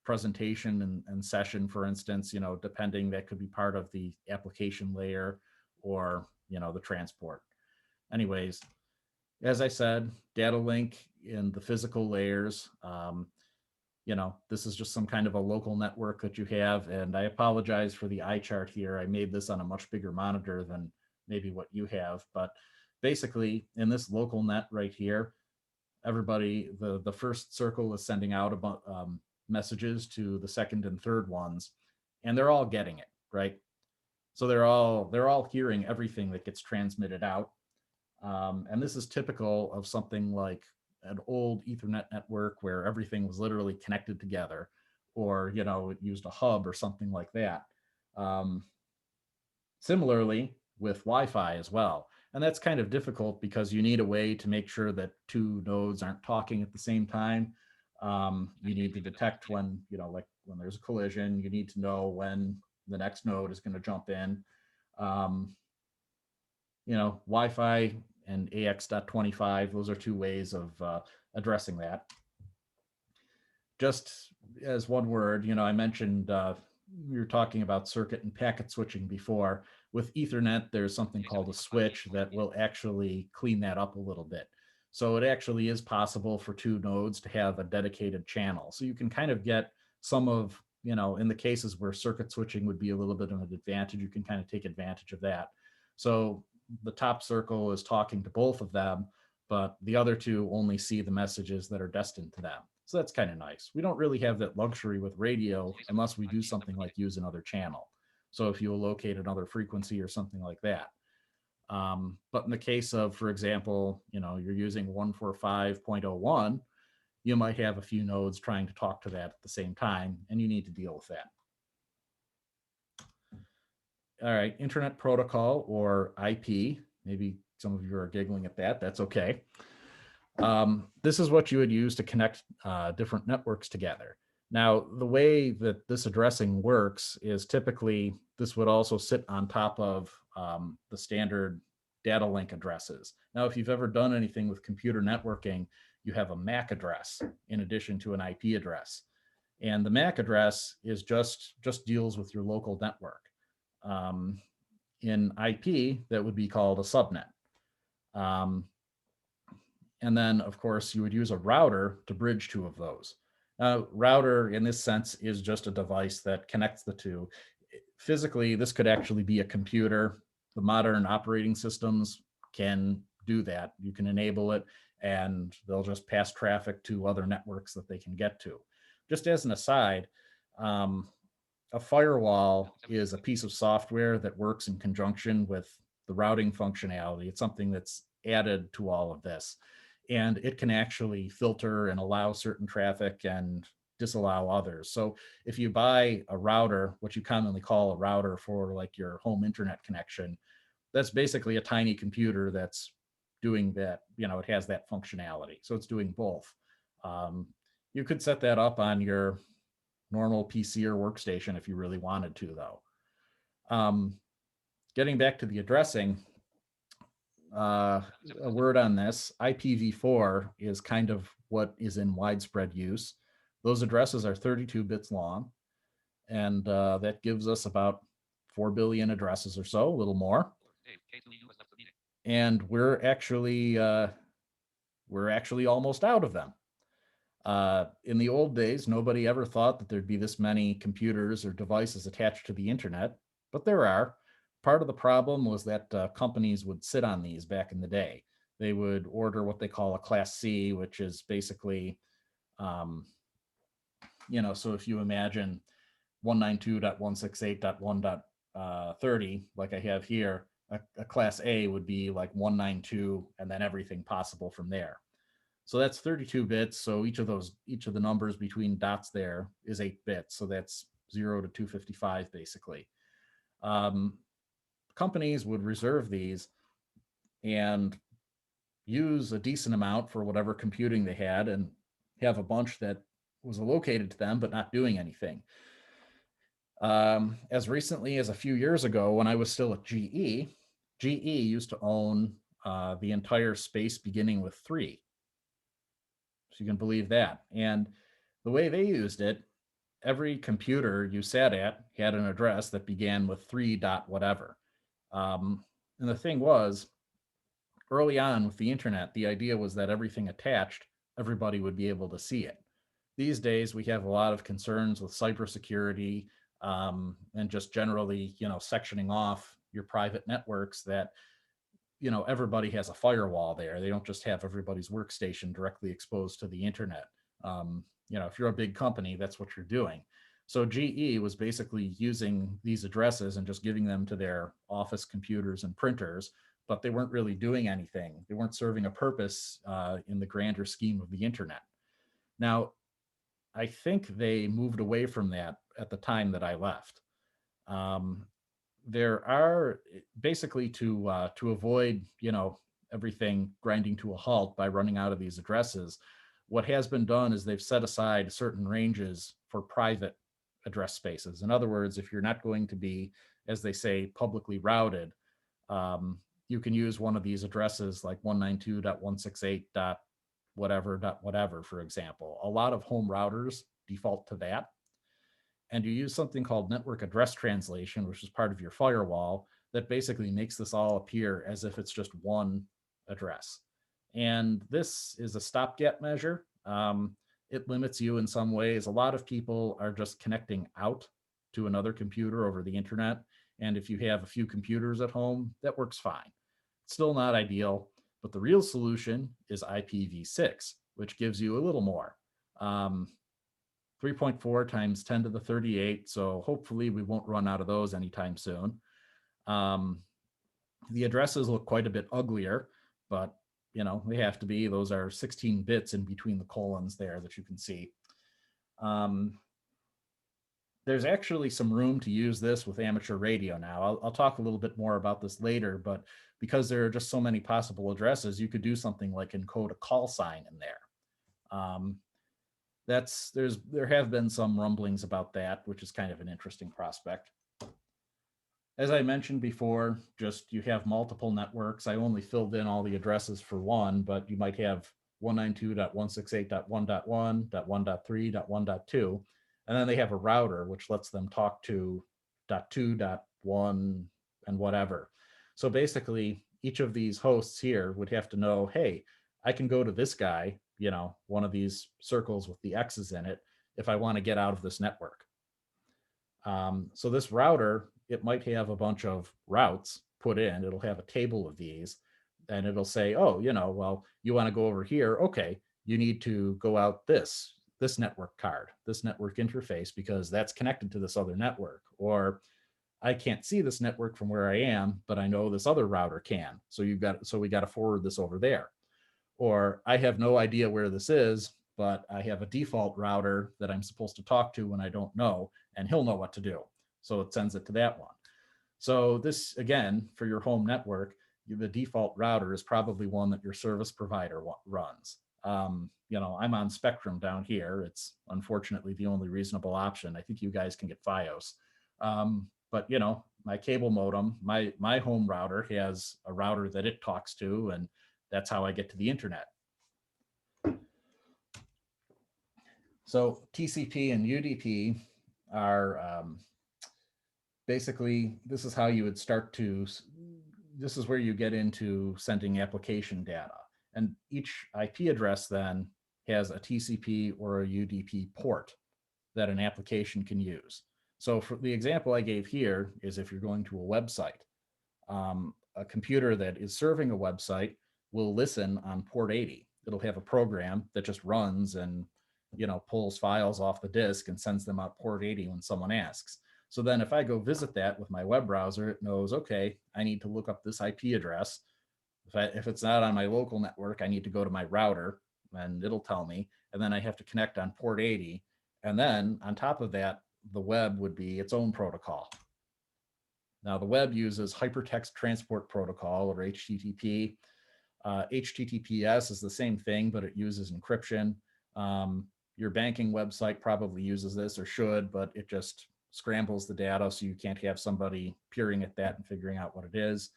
Presentation and session, for instance, depending, that could be part of the application layer or, the transport. Anyways, as I said, data link in the physical layers. This is just some kind of a local network that you have. And I apologize for the eye chart here. I made this on a much bigger monitor than maybe what you have. But basically, in this local net right here, everybody, the first circle is sending out about messages to the second and third ones, and they're all getting it, right? So they're all hearing everything that gets transmitted out. And this is typical of something like an old Ethernet network where everything was literally connected together, or, it used a hub or something like that. Similarly with Wi-Fi as well. And that's kind of difficult because you need a way to make sure that two nodes aren't talking at the same time. You need to detect when, like when there's a collision, you need to know when the next node is going to jump in. Wi-Fi and AX.25, those are two ways of addressing that. Just as one word, I mentioned we were talking about circuit and packet switching before. With Ethernet, there's something called a switch that will actually clean that up a little bit. So it actually is possible for two nodes to have a dedicated channel. So you can kind of get some of in the cases where circuit switching would be a little bit of an advantage, you can kind of take advantage of that. So the top circle is talking to both of them, but the other two only see the messages that are destined to them. So that's kind of nice. We don't really have that luxury with radio unless we do something like use another channel. So if you locate another frequency or something like that. But in the case of, for example, you're using 145.01, you might have a few nodes trying to talk to that at the same time, and you need to deal with that. All right, Internet Protocol, or IP. Maybe some of you are giggling at that. That's okay. This is what you would use to connect different networks together. Now, the way that this addressing works is typically this would also sit on top of the standard data link addresses. Now, if you've ever done anything with computer networking, you have a MAC address in addition to an IP address. And the MAC address is just deals with your local network. In IP, that would be called a subnet. And then, of course, you would use a router to bridge two of those. Router, in this sense, is just a device that connects the two. Physically, this could actually be a computer. The modern operating systems can do that. You can enable it, and they'll just pass traffic to other networks that they can get to. Just as an aside, a firewall is a piece of software that works in conjunction with the routing functionality. It's something that's added to all of this. And it can actually filter and allow certain traffic and disallow others. So if you buy a router, what you commonly call a router for like your home internet connection, that's basically a tiny computer that's doing that, it has that functionality. So it's doing both. You could set that up on your normal PC or workstation if you really wanted to, though. Getting back to the addressing, a word on this, IPv4 is kind of what is in widespread use. Those addresses are 32 bits long, and that gives us about 4 billion addresses or so, a little more. And we're actually almost out of them. In the old days, nobody ever thought that there'd be this many computers or devices attached to the internet, but there are. Part of the problem was that companies would sit on these back in the day. They would order what they call a Class C, which is basically, so if you imagine 192.168.1.30, like I have here, a Class A would be like 192 and then everything possible from there. So that's 32 bits. So each of the numbers between dots there is 8 bits. So that's 0 to 255 basically. Companies would reserve these and use a decent amount for whatever computing they had and have a bunch that was allocated to them but not doing anything. As recently as a few years ago, when I was still at GE used to own the entire space beginning with 3. So you can believe that. And the way they used it, every computer you sat at had an address that began with 3 dot whatever. And the thing was, early on with the internet, the idea was that everything attached, everybody would be able to see it. These days, we have a lot of concerns with cybersecurity and just generally, sectioning off your private networks that, everybody has a firewall there. They don't just have everybody's workstation directly exposed to the internet. If you're a big company, that's what you're doing. So GE was basically using these addresses and just giving them to their office computers and printers, but they weren't really doing anything. They weren't serving a purpose in the grander scheme of the internet. Now, I think they moved away from that at the time that I left. There are basically to avoid, everything grinding to a halt by running out of these addresses. What has been done is they've set aside certain ranges for private address spaces. In other words, if you're not going to be, as they say, publicly routed, you can use one of these addresses like 192.168.whatever, for example. A lot of home routers default to that. And you use something called network address translation, which is part of your firewall, that basically makes this all appear as if it's just one address. And this is a stopgap measure. it limits you in some ways. A lot of people are just connecting out to another computer over the internet. And if you have a few computers at home, that works fine. Still not ideal, but the real solution is IPv6, which gives you a little more. 3.4 times 10 to the 38. So hopefully we won't run out of those anytime soon. The addresses look quite a bit uglier, but they have to be. Those are 16 bits in between the colons there that you can see. There's actually some room to use this with amateur radio now. I'll talk a little bit more about this later, but because there are just so many possible addresses, you could do something like encode a call sign in there. There have been some rumblings about that, which is kind of an interesting prospect. As I mentioned before, just you have multiple networks. I only filled in all the addresses for one, but you might have 192.168.1.1, .1.3, .1.2, and then they have a router which lets them talk to .2, .1, and whatever. So basically, each of these hosts here would have to know, hey, I can go to this guy, one of these circles with the X's in it, if I want to get out of this network. So this router, it might have a bunch of routes put in. It'll have a table of these, and it'll say, oh, well, you want to go over here. Okay, you need to go out this network card, this network interface, because that's connected to this other network. Or I can't see this network from where I am, but I know this other router can. So we got to forward this over there. Or I have no idea where this is, but I have a default router that I'm supposed to talk to when I don't know, and he'll know what to do. So it sends it to that one. So this, again, for your home network, the default router is probably one that your service provider runs. I'm on Spectrum down here. It's unfortunately the only reasonable option. I think you guys can get Fios. But my cable modem, my home router has a router that it talks to, and that's how I get to the internet. So TCP and UDP are basically, this is how you would start to, this is where you get into sending application data. And each IP address then has a TCP or a UDP port that an application can use. So for the example I gave here is if you're going to a website, a computer that is serving a website will listen on port 80. It'll have a program that just runs and pulls files off the disk and sends them out port 80 when someone asks. So then if I go visit that with my web browser, it knows, okay, I need to look up this IP address. If it's not on my local network, I need to go to my router and it'll tell me. And then I have to connect on port 80. And then on top of that, the web would be its own protocol. Now the web uses Hypertext Transport Protocol, or HTTP. HTTPS is the same thing, but it uses encryption. Your banking website probably uses this, or should, but it just scrambles the data so you can't have somebody peering at that and figuring out what it is.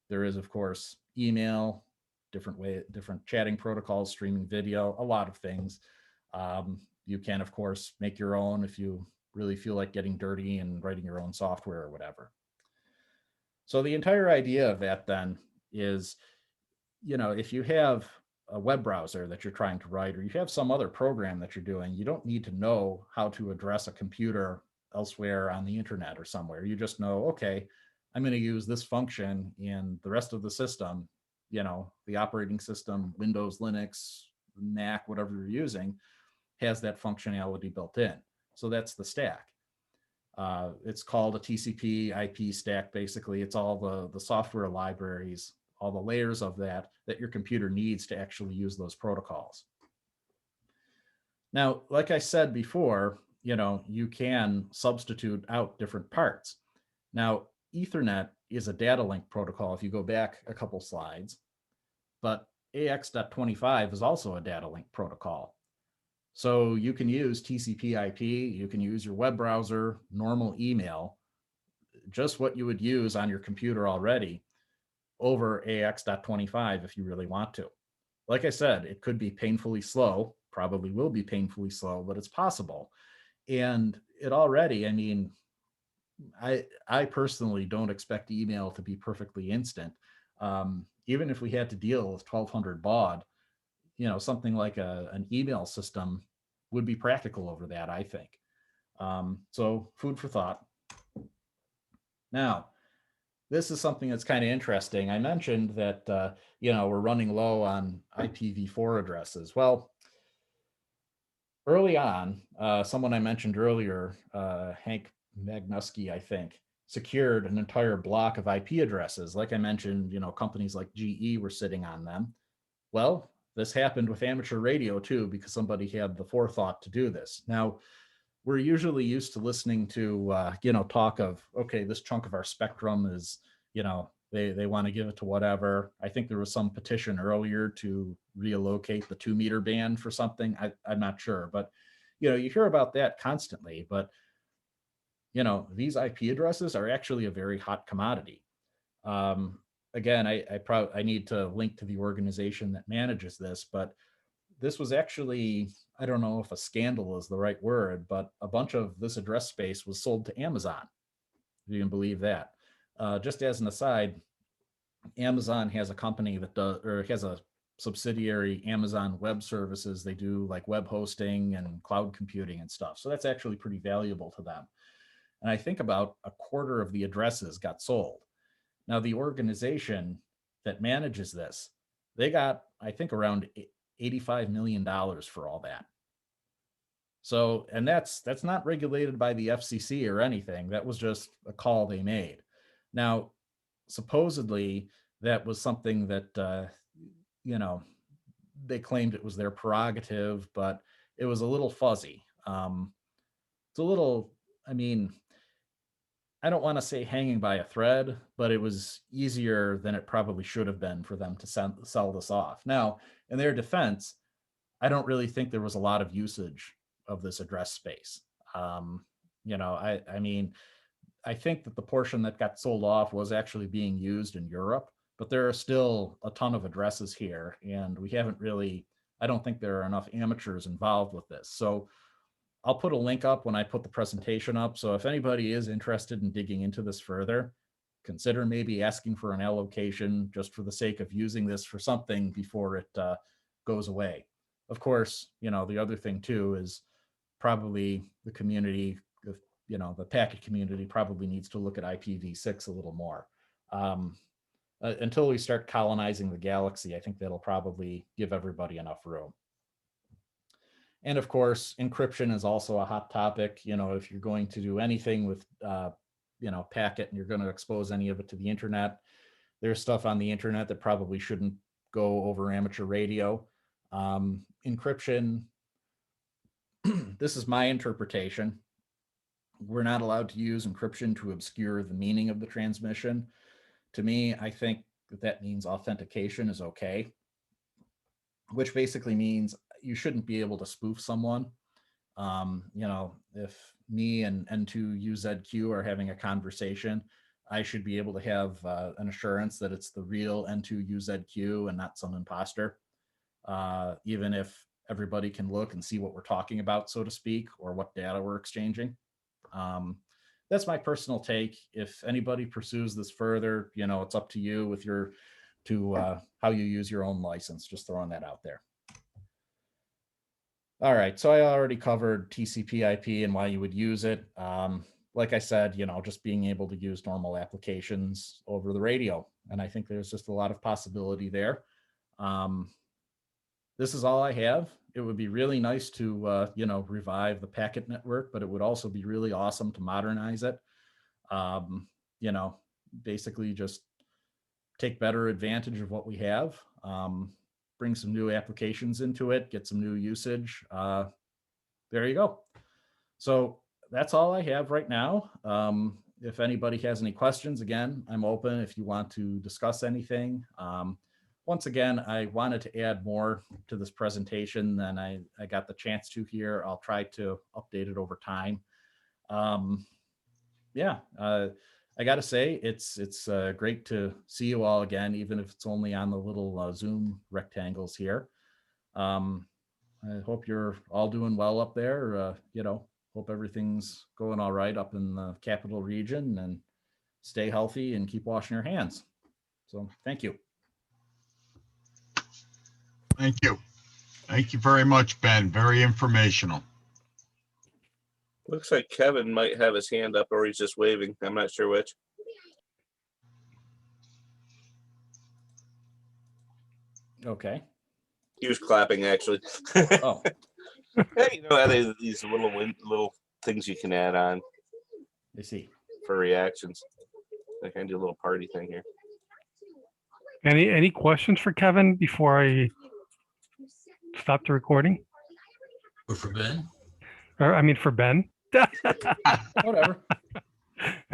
There is, of course, email, different chatting protocols, streaming video, a lot of things. You can, of course, make your own if you really feel like getting dirty and writing your own software or whatever. So the entire idea of that then is, if you have a web browser that you're trying to write, or you have some other program that you're doing, you don't need to know how to address a computer elsewhere on the internet or somewhere. You just know, okay, I'm going to use this function in the rest of the system, the operating system, Windows, Linux, Mac, whatever you're using, has that functionality built in. So that's the stack. It's called a TCP IP stack. Basically, it's all the software libraries, all the layers of that your computer needs to actually use those protocols. Now, like I said before, you can substitute out different parts. Now, Ethernet is a data link protocol if you go back a couple slides, but AX.25 is also a data link protocol. So you can use TCP IP, you can use your web browser, normal email, just what you would use on your computer already over AX.25 if you really want to. Like I said, it could be painfully slow, probably will be painfully slow, but it's possible. And it already, I personally don't expect email to be perfectly instant. Even if we had to deal with 1200 baud, something like an email system would be practical over that, I think. So food for thought. Now, this is something that's kind of interesting. I mentioned that, we're running low on IPv4 addresses. Well, early on, someone I mentioned earlier, Hank Magnuski, I think, secured an entire block of IP addresses. Like I mentioned, companies like GE were sitting on them. Well, this happened with amateur radio too, because somebody had the forethought to do this. Now, we're usually used to listening to, talk of, okay, this chunk of our spectrum is, they want to give it to whatever. I think there was some petition earlier to relocate the 2-meter band for something. I'm not sure, but, you hear about that constantly. But, these IP addresses are actually a very hot commodity. Again, I need to link to the organization that manages this, but this was actually, I don't know if a scandal is the right word, but a bunch of this address space was sold to Amazon. If you can believe that. Just as an aside, Amazon has a company that does, or has a subsidiary, Amazon Web Services. They do like web hosting and cloud computing and stuff. So that's actually pretty valuable to them. And I think about a quarter of the addresses got sold. Now, the organization that manages this, they got, I think, around $85 million for all that. So, and that's not regulated by the FCC or anything. That was just a call they made. Now, supposedly that was something that, they claimed it was their prerogative, but it was a little fuzzy. It's a little, I don't want to say hanging by a thread, but it was easier than it probably should have been for them to sell this off. Now, in their defense, I don't really think there was a lot of usage of this address space. I think that the portion that got sold off was actually being used in Europe, but there are still a ton of addresses here, and we haven't really, I don't think there are enough amateurs involved with this. So I'll put a link up when I put the presentation up. So if anybody is interested in digging into this further, consider maybe asking for an allocation just for the sake of using this for something before it goes away. Of course, the other thing too is probably the community, the packet community probably needs to look at IPv6 a little more. Until we start colonizing the galaxy, I think that'll probably give everybody enough room. And of course, encryption is also a hot topic. If you're going to do anything with, packet and you're going to expose any of it to the internet, there's stuff on the internet that probably shouldn't go over amateur radio. Encryption, this is my interpretation. We're not allowed to use encryption to obscure the meaning of the transmission. To me, I think that means authentication is okay, which basically means you shouldn't be able to spoof someone. If me and N2UZQ are having a conversation, I should be able to have an assurance that it's the real N2UZQ and not some imposter, even if everybody can look and see what we're talking about, so to speak, or what data we're exchanging. That's my personal take. If anybody pursues this further, it's up to you with how you use your own license. Just throwing that out there. All right, so I already covered TCP/IP and why you would use it. Like I said, just being able to use normal applications over the radio. And I think there's just a lot of possibility there. This is all I have. It would be really nice to, revive the packet network, but it would also be really awesome to modernize it. Basically just take better advantage of what we have. Bring some new applications into it, get some new usage. There you go. So that's all I have right now. If anybody has any questions, again, I'm open if you want to discuss anything. Once again, I wanted to add more to this presentation than I got the chance to here. I'll try to update it over time. I got to say, it's great to see you all again, even if it's only on the little Zoom rectangles here. I hope you're all doing well up there. Hope everything's going all right up in the capital region, and stay healthy and keep washing your hands. So thank you. Thank you. Thank you very much, Ben. Very informational. Looks like Kevin might have his hand up or he's just waving. I'm not sure which. Okay. He was clapping actually. Oh, Hey, you know, these little things you can add on I see. for reactions. I can do a little party thing here. Any questions for Kevin before I stop the recording? Or for Ben? Or I mean for Ben? Whatever.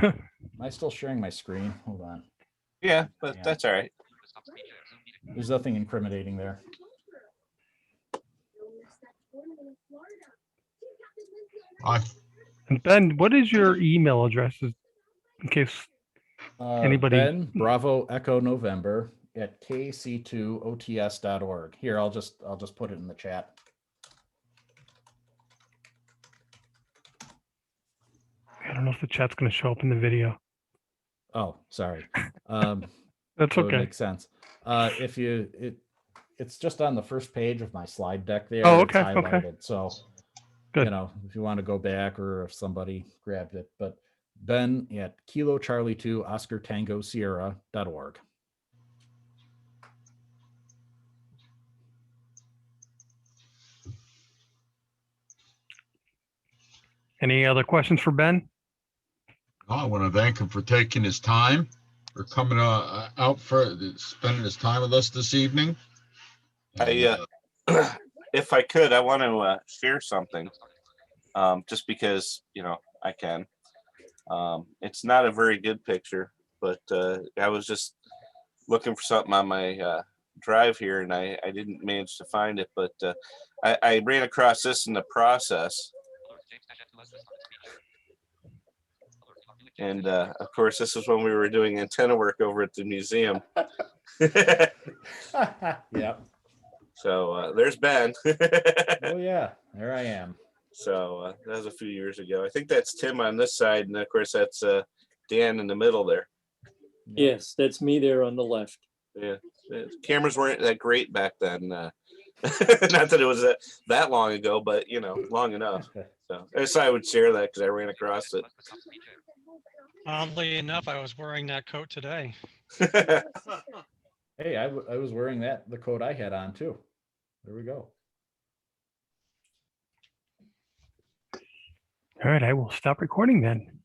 Am I still sharing my screen? Hold on. Yeah, but Yeah. that's all right. There's nothing incriminating there. And Ben, what is your email address in case Anybody- Ben Bravo Echo November at kc2ots.org. Here, I'll just put it in the chat. I don't know if the chat's going to show up in the video. Oh, sorry. That's So it okay. makes sense. If it's just on the first page of my slide deck there. Oh, It's okay, okay. highlighted. So, Good. you know, if you want to go back or if somebody grabbed it, but Ben at Kilo Charlie 2 Oscar Tango Sierra.org. Any other questions for Ben? I want to thank him for taking his time, for coming out for spending his time with us this evening. And, If I could, I want to share something, just because, you know, I can. It's not a very good picture, but I was just looking for something on my drive here and I didn't manage to find it, but I ran across this in the process. And of course, this is when we were doing antenna work over at the museum. Yep. So there's Ben. Oh yeah, there I am. So that was a few years ago. I think that's Tim on this side, and of course that's Dan in the middle there. Yes, that's me there on the left. Yeah, cameras weren't that great back then. Not that it was that long ago, but you know, long enough. So I decided I would share that because I ran across it. Oddly enough, I was wearing that coat today. Hey, I was wearing the coat I had on too. There we go. All right, I will stop recording then.